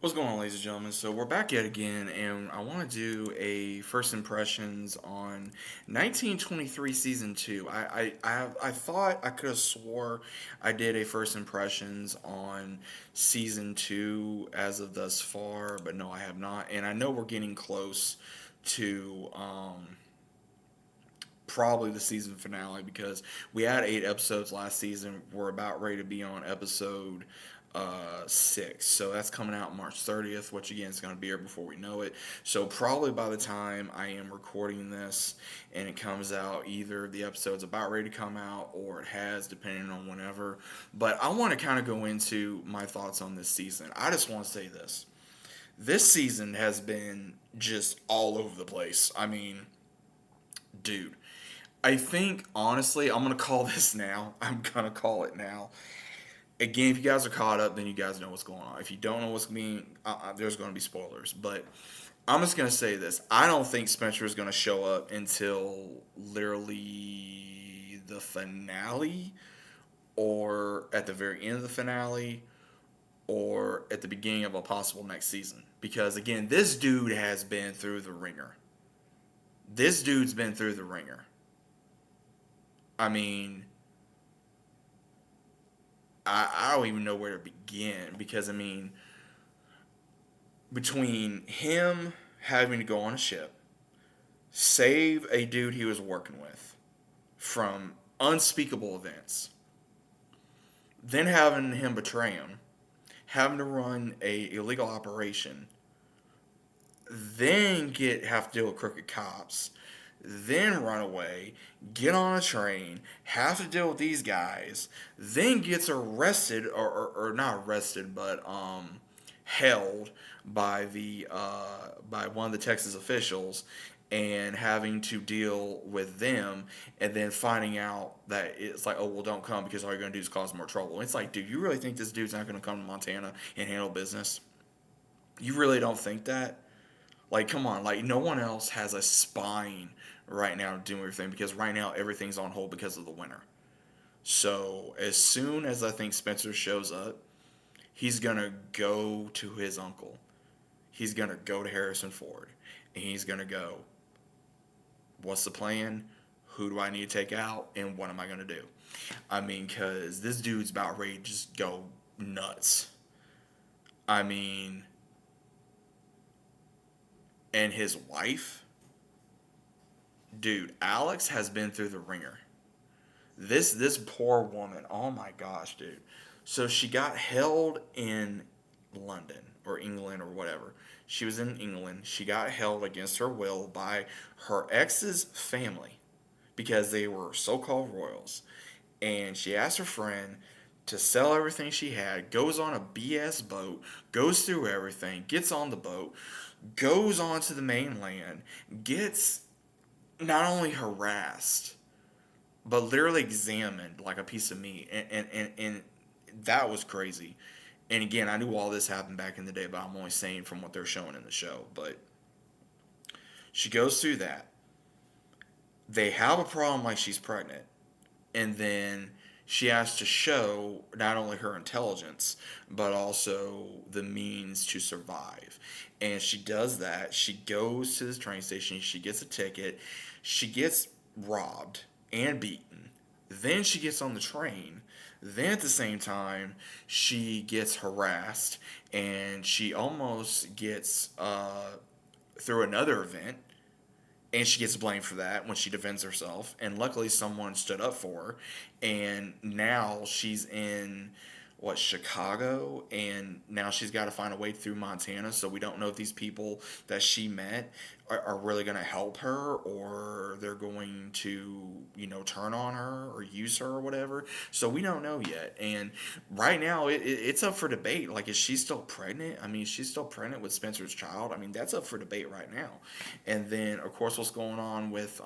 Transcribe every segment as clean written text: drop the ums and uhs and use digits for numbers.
What's going on, ladies and gentlemen? So we're back yet again, and I want to do a first impressions on 1923 season two. I thought I could have swore I did a first impressions on season two as of thus far, but no, I have not. And I know we're getting close to probably the season finale because we had 8 episodes last season. We're about ready to be on episode 6. So that's coming out March 30th, which again is going to be here before we know it. So probably by the time I am recording this and it comes out, either the episode's about ready to come out or it has, depending on whenever. But I want to kind of go into my thoughts on this season. I just want to say this. This season has been just all over the place. I mean, dude, I think honestly, I'm gonna call this now. I'm gonna call it now. Again, if you guys are caught up, then you guys know what's going on. If you don't know what's being, there's going to be spoilers. But I'm just gonna say this: I don't think Spencer is gonna show up until literally the finale, or at the very end of the finale, or at the beginning of a possible next season. Because again, this dude has been through the ringer. This dude's been through the ringer. I mean, I don't even know where to begin because I mean, between him having to go on a ship, save a dude he was working with from unspeakable events, then having him betray him, having to run a illegal operation, then get have to deal with crooked cops, then run away, get on a train, have to deal with these guys, then gets arrested or not arrested, but held by the by one of the Texas officials and having to deal with them and then finding out that it's like, oh well, don't come because all you're gonna do is cause more trouble. It's like, dude, you really think this dude's not gonna come to Montana and handle business? You really don't think that? Like, come on, like no one else has a spine right now doing everything because right now everything's on hold because of the winter. So as soon as I think Spencer shows up, he's gonna go to his uncle. He's gonna go to Harrison Ford, and he's gonna go, "What's the plan? Who do I need to take out? And what am I gonna do?" I mean, cause this dude's about ready to just go nuts. I mean, and his wife, dude, Alex has been through the ringer. This poor woman, oh my gosh, dude. So she got held in London or England or whatever. She was in England. She got held against her will by her ex's family because they were so-called royals. And she asked her friend to sell everything she had, goes on a BS boat, goes through everything, gets on the boat, goes on to the mainland, gets not only harassed but literally examined like a piece of meat, and that was crazy. And again, I knew all this happened back in the day, but I'm only saying from what they're showing in the show. But she goes through that. They have a problem like she's pregnant, and then she has to show not only her intelligence but also the means to survive. And she does that. She goes to the train station. She gets a ticket. She gets robbed and beaten. Then she gets on the train. Then at the same time, she gets harassed and she almost gets through another event, and she gets blamed for that when she defends herself. And luckily, someone stood up for her, and now she's in what, Chicago, and now she's got to find a way through Montana. So we don't know if these people that she met are really going to help her, or they're going to, turn on her or use her or whatever. So we don't know yet. And right now, it's up for debate. Like, is she still pregnant? I mean, she's still pregnant with Spencer's child. I mean, that's up for debate right now. And then, of course, what's going on with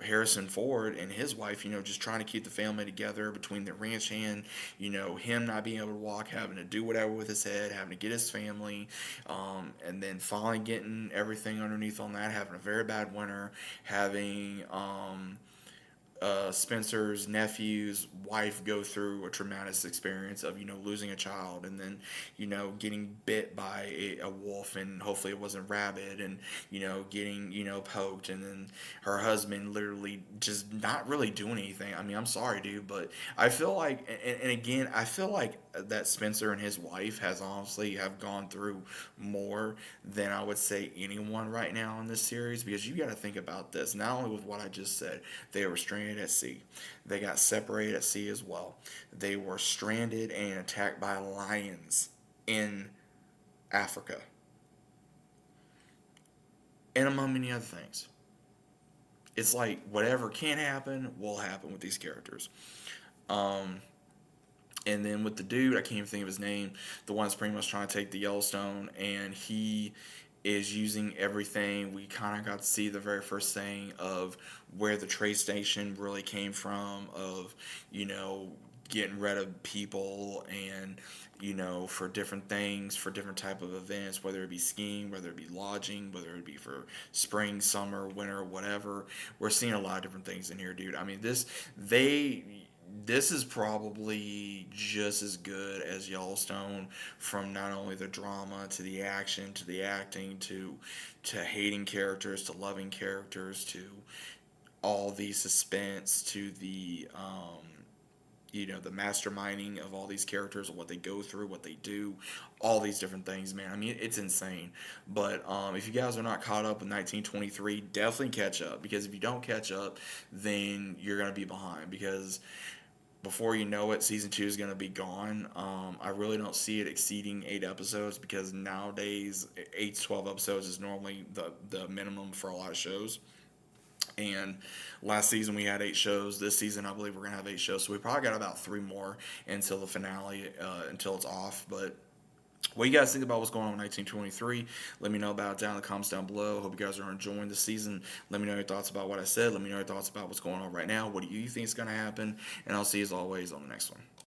Harrison Ford and his wife, just trying to keep the family together between the ranch hand, him not being able to walk, having to do whatever with his head, having to get his family, and then finally getting everything underneath on that, having a very bad winter, having Spencer's nephew's wife go through a traumatic experience of losing a child, and then getting bit by a wolf, and hopefully it wasn't rabid, and getting poked, and then her husband literally just not really doing anything. I mean, I'm sorry, dude, but I feel like, and again, I feel like that Spencer and his wife has honestly have gone through more than I would say anyone right now in this series, because you got to think about this. Not only with what I just said, they were stranded at sea, they got separated at sea as well. They were stranded and attacked by lions in Africa, and among many other things. It's like whatever can happen will happen with these characters. Um, and then with the dude, I can't even think of his name, the one that's pretty much trying to take the Yellowstone, and he is using everything. We kind of got to see the very first thing of where the trade station really came from, of, you know, getting rid of people, and for different things, for different type of events, whether it be skiing, whether it be lodging, whether it be for spring, summer, winter, whatever. We're seeing a lot of different things in here, dude. I mean, this is probably just as good as Yellowstone, from not only the drama to the action to the acting to hating characters to loving characters to all the suspense to the masterminding of all these characters, what they go through, what they do, all these different things, man. I mean, it's insane. But if you guys are not caught up with 1923, definitely catch up, because if you don't catch up, then you're gonna be behind, because before you know it, season two is going to be gone. I really don't see it exceeding 8 episodes, because nowadays 8 to 12 episodes is normally the minimum for a lot of shows. And last season we had 8 shows. This season I believe we're gonna have 8 shows. So we probably got about 3 more until the finale, until it's off. But what you guys think about what's going on in 1923? Let me know about it down in the comments down below. Hope you guys are enjoying the season. Let me know your thoughts about what I said. Let me know your thoughts about what's going on right now. What do you think is going to happen? And I'll see you as always on the next one.